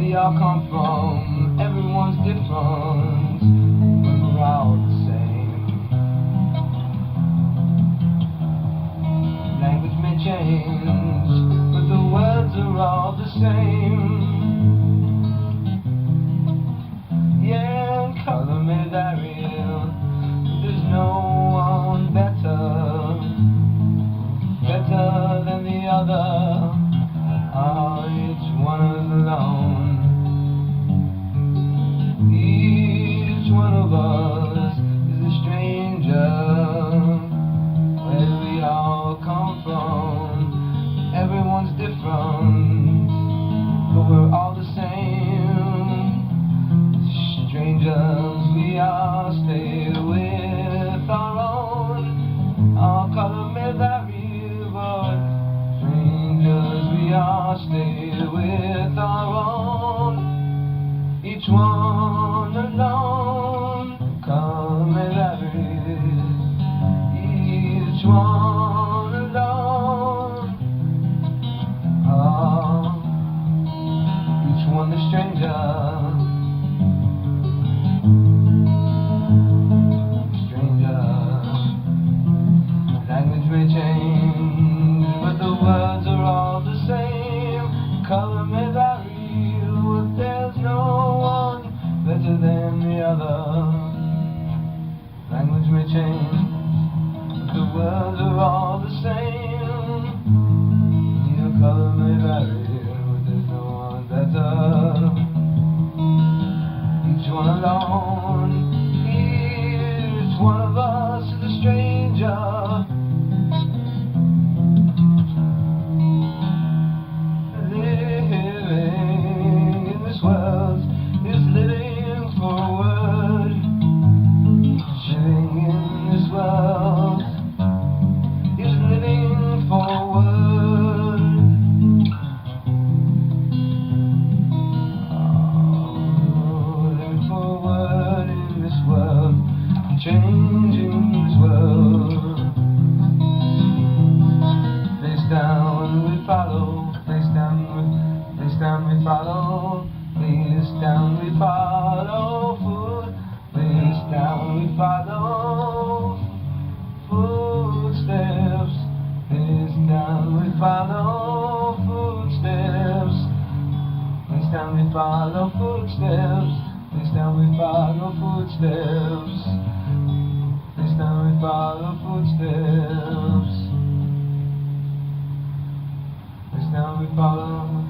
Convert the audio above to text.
we all come from, everyone's different, but we're all the same. Language may change, but the words are all the same. Yeah, color may vary, there's no one better than the other. Each one is alone. Each one of us is a stranger. Where we all come from, everyone's different, but we're all the same. Strangers, we all stay with our own. Our color may vary, but strangers, we all stay with our own. Each one alone, color may vary. Each one alone. Each one the stranger. Language may change, but the words are all the same. Color may vary, but there's no one better than the other. Language may change, but the words are all the same. Your color may vary, but there's no one better. Each one alone. Each one of us is a stranger. World is living forward. Living in this world is living forward. Living forward in this world, changing this world. Face down we follow, face down we follow. Face down we follow, face down we follow, footsteps. Face down we follow, footsteps. Face down we follow, footsteps. Face down we follow, footsteps. Face down we follow, footsteps. Face down we follow.